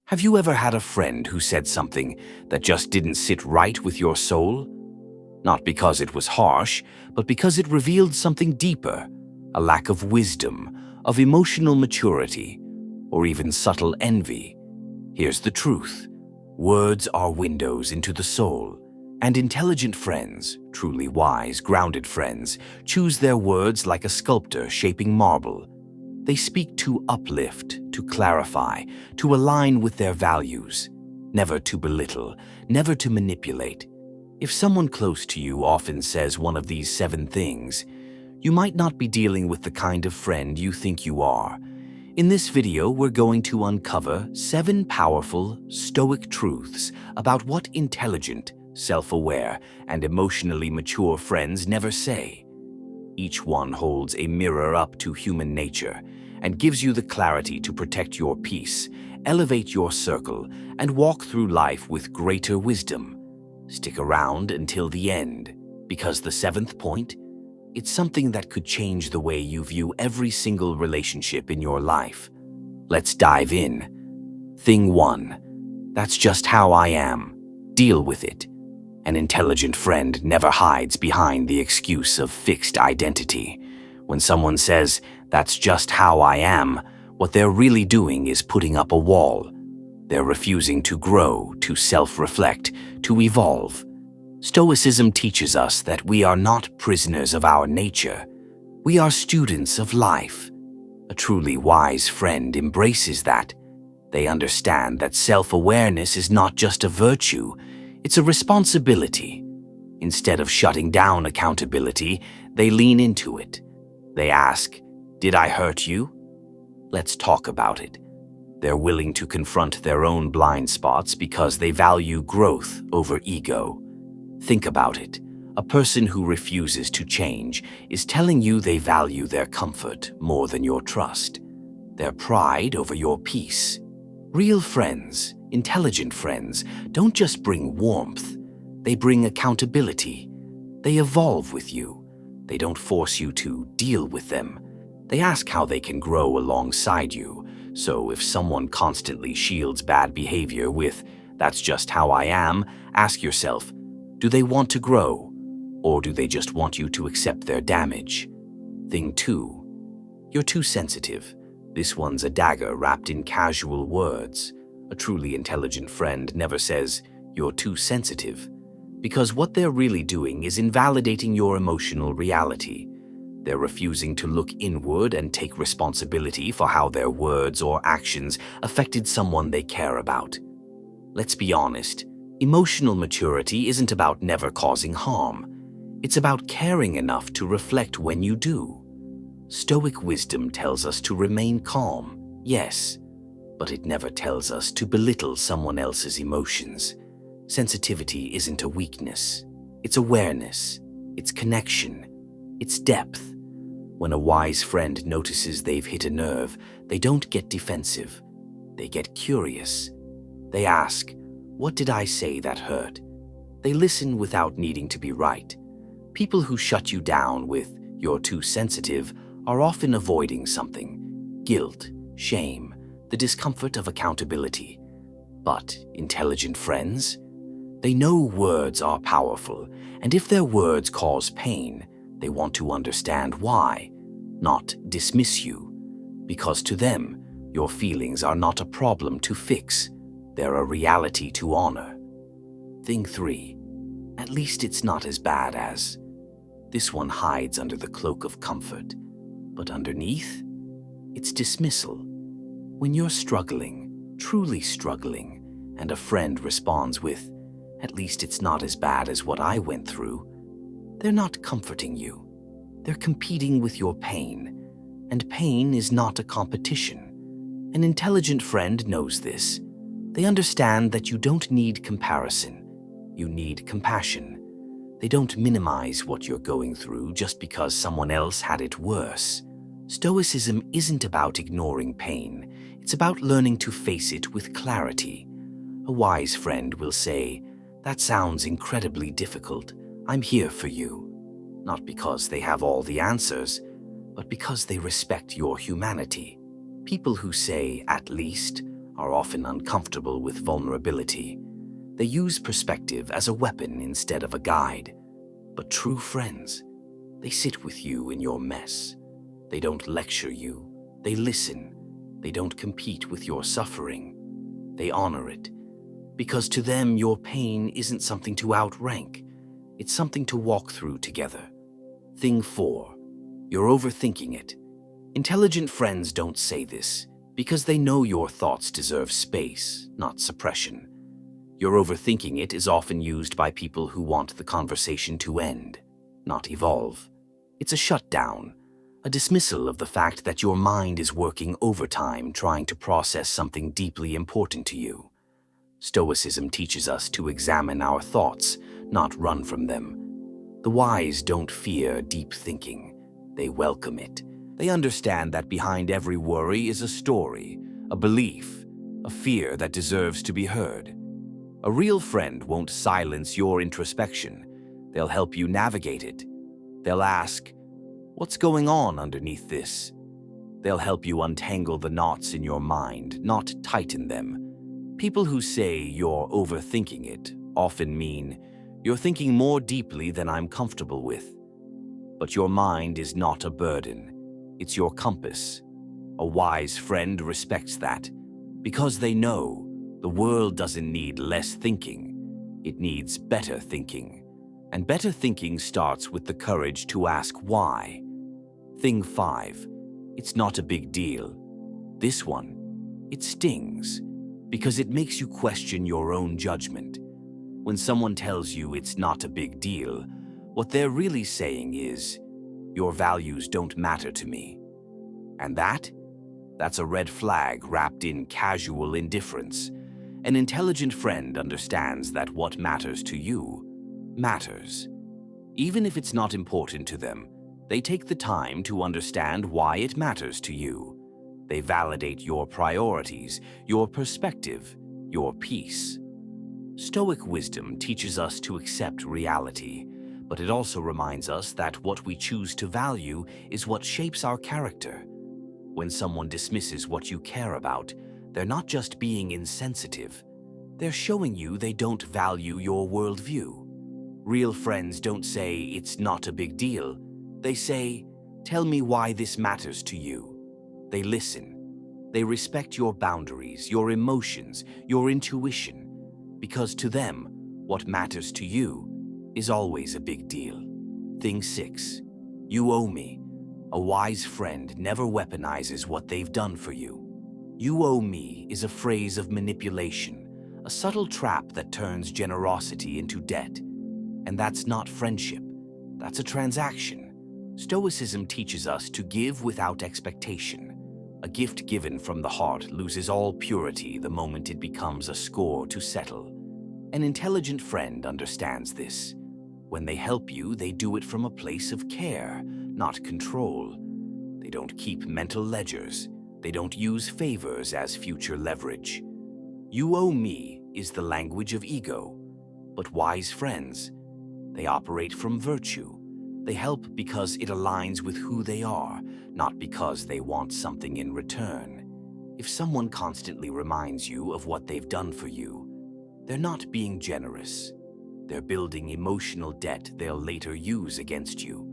Have you ever had a friend who said something that just didn't sit right with your soul? Not because it was harsh, but because it revealed something deeper, a lack of wisdom, of emotional maturity, or even subtle envy. Here's the truth. Words are windows into the soul, and intelligent friends, truly wise, grounded friends, choose their words like a sculptor shaping marble. They speak to uplift, to clarify, to align with their values, never to belittle, never to manipulate. If someone close to you often says one of these 7 things, you might not be dealing with the kind of friend you think you are. In this video, we're going to uncover 7 powerful, Stoic truths about what intelligent, self-aware, and emotionally mature friends never say. Each one holds a mirror up to human nature and gives you the clarity to protect your peace, elevate your circle, and walk through life with greater wisdom. Stick around until the end, because the 7th point, it's something that could change the way you view every single relationship in your life. Let's dive in. Thing 1. That's just how I am. Deal with it. An intelligent friend never hides behind the excuse of fixed identity. When someone says, "That's just how I am," what they're really doing is putting up a wall. They're refusing to grow, to self-reflect, to evolve. Stoicism teaches us that we are not prisoners of our nature. We are students of life. A truly wise friend embraces that. They understand that self-awareness is not just a virtue, it's a responsibility. Instead of shutting down accountability, they lean into it. They ask, "Did I hurt you? Let's talk about it." They're willing to confront their own blind spots because they value growth over ego. Think about it. A person who refuses to change is telling you they value their comfort more than your trust, their pride over your peace. Real friends, intelligent friends, don't just bring warmth. They bring accountability. They evolve with you. They don't force you to deal with them. They ask how they can grow alongside you. So if someone constantly shields bad behavior with, "That's just how I am," ask yourself, do they want to grow? Or do they just want you to accept their damage? Thing 2. You're too sensitive. This one's a dagger wrapped in casual words. A truly intelligent friend never says, "You're too sensitive," because what they're really doing is invalidating your emotional reality. They're refusing to look inward and take responsibility for how their words or actions affected someone they care about. Let's be honest, emotional maturity isn't about never causing harm. It's about caring enough to reflect when you do. Stoic wisdom tells us to remain calm, yes, but it never tells us to belittle someone else's emotions. Sensitivity isn't a weakness. It's awareness. It's connection. It's depth. When a wise friend notices they've hit a nerve, they don't get defensive. They get curious. They ask, "What did I say that hurt?" They listen without needing to be right. People who shut you down with, "You're too sensitive," are often avoiding something: guilt, shame, the discomfort of accountability. But intelligent friends? They know words are powerful, and if their words cause pain, they want to understand why, not dismiss you. Because to them, your feelings are not a problem to fix, they're a reality to honor. Thing 3. At least it's not as bad as. This one hides under the cloak of comfort, but underneath, it's dismissal. When you're struggling, truly struggling, and a friend responds with, "At least it's not as bad as what I went through," they're not comforting you. They're competing with your pain, and pain is not a competition. An intelligent friend knows this. They understand that you don't need comparison. You need compassion. They don't minimize what you're going through just because someone else had it worse. Stoicism isn't about ignoring pain. It's about learning to face it with clarity. A wise friend will say, "That sounds incredibly difficult. I'm here for you." Not because they have all the answers, but because they respect your humanity. People who say, "at least," are often uncomfortable with vulnerability. They use perspective as a weapon instead of a guide. But true friends, they sit with you in your mess. They don't lecture you. They listen. They don't compete with your suffering. They honor it. Because to them, your pain isn't something to outrank. It's something to walk through together. Thing 4. You're overthinking it. Intelligent friends don't say this because they know your thoughts deserve space, not suppression. Your overthinking it is often used by people who want the conversation to end, not evolve. It's a shutdown, a dismissal of the fact that your mind is working overtime trying to process something deeply important to you. Stoicism teaches us to examine our thoughts, not run from them. The wise don't fear deep thinking. They welcome it. They understand that behind every worry is a story, a belief, a fear that deserves to be heard. A real friend won't silence your introspection. They'll help you navigate it. They'll ask, "What's going on underneath this?" They'll help you untangle the knots in your mind, not tighten them. People who say you're overthinking it often mean, "You're thinking more deeply than I'm comfortable with." But your mind is not a burden. It's your compass. A wise friend respects that because they know the world doesn't need less thinking. It needs better thinking. And better thinking starts with the courage to ask why. Thing 5. It's not a big deal. This one, it stings because it makes you question your own judgment. When someone tells you it's not a big deal, what they're really saying is, "Your values don't matter to me." And that's a red flag wrapped in casual indifference. An intelligent friend understands that what matters to you matters. Even if it's not important to them, they take the time to understand why it matters to you. They validate your priorities, your perspective, your peace. Stoic wisdom teaches us to accept reality, but it also reminds us that what we choose to value is what shapes our character. When someone dismisses what you care about, they're not just being insensitive. They're showing you they don't value your worldview. Real friends don't say, "It's not a big deal." They say, "Tell me why this matters to you." They listen. They respect your boundaries, your emotions, your intuition. Because to them, what matters to you is always a big deal. Thing 6. You owe me. A wise friend never weaponizes what they've done for you. "You owe me" is a phrase of manipulation, a subtle trap that turns generosity into debt. And that's not friendship. That's a transaction. Stoicism teaches us to give without expectation. A gift given from the heart loses all purity the moment it becomes a score to settle. An intelligent friend understands this. When they help you, they do it from a place of care, not control. They don't keep mental ledgers. They don't use favors as future leverage. "You owe me" is the language of ego. But wise friends, they operate from virtue. They help because it aligns with who they are, not because they want something in return. If someone constantly reminds you of what they've done for you, they're not being generous. They're building emotional debt they'll later use against you.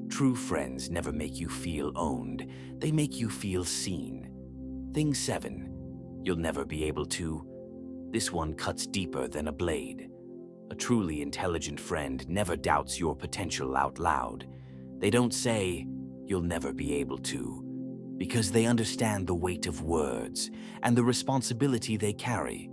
True friends never make you feel owned. They make you feel seen. Thing 7. You'll never be able to. This one cuts deeper than a blade. A truly intelligent friend never doubts your potential out loud. They don't say, "You'll never be able to," because they understand the weight of words and the responsibility they carry.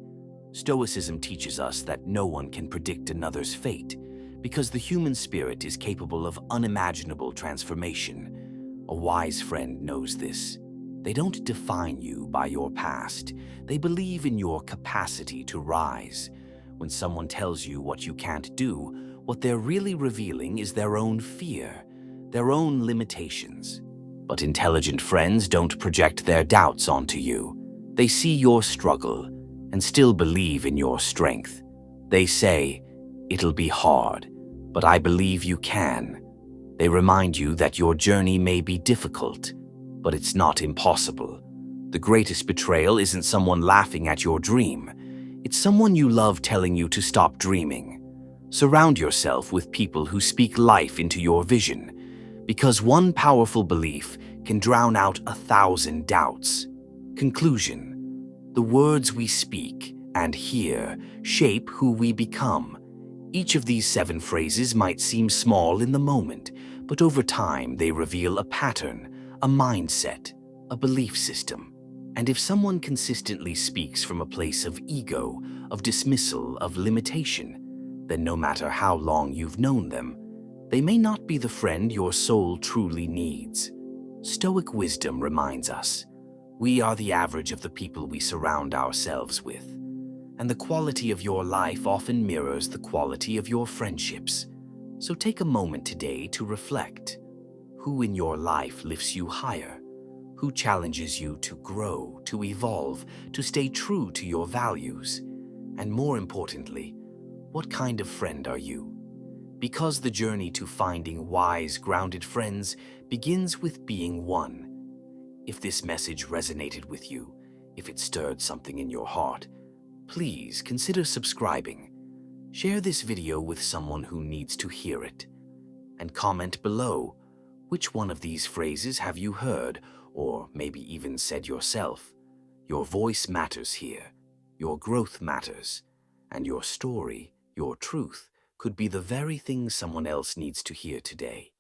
Stoicism teaches us that no one can predict another's fate, because the human spirit is capable of unimaginable transformation. A wise friend knows this. They don't define you by your past. They believe in your capacity to rise. When someone tells you what you can't do, what they're really revealing is their own fear, their own limitations. But intelligent friends don't project their doubts onto you. They see your struggle and still believe in your strength. They say, "It'll be hard, but I believe you can." They remind you that your journey may be difficult, but it's not impossible. The greatest betrayal isn't someone laughing at your dream. It's someone you love telling you to stop dreaming. Surround yourself with people who speak life into your vision, because one powerful belief can drown out 1,000 doubts. Conclusion: the words we speak and hear shape who we become. Each of these 7 phrases might seem small in the moment, but over time they reveal a pattern, a mindset, a belief system. And if someone consistently speaks from a place of ego, of dismissal, of limitation, then no matter how long you've known them, they may not be the friend your soul truly needs. Stoic wisdom reminds us, we are the average of the people we surround ourselves with, and the quality of your life often mirrors the quality of your friendships. So take a moment today to reflect. Who in your life lifts you higher? Who challenges you to grow, to evolve, to stay true to your values? And more importantly, what kind of friend are you? Because the journey to finding wise, grounded friends begins with being one. If this message resonated with you, if it stirred something in your heart, please consider subscribing. Share this video with someone who needs to hear it. And comment below, which one of these phrases have you heard, or maybe even said yourself? Your voice matters here. Your growth matters. And your story, your truth, could be the very thing someone else needs to hear today.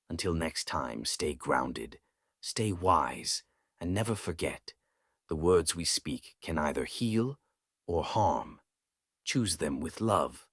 Until next time, stay grounded, stay wise, and never forget, the words we speak can either heal or harm. Choose them with love.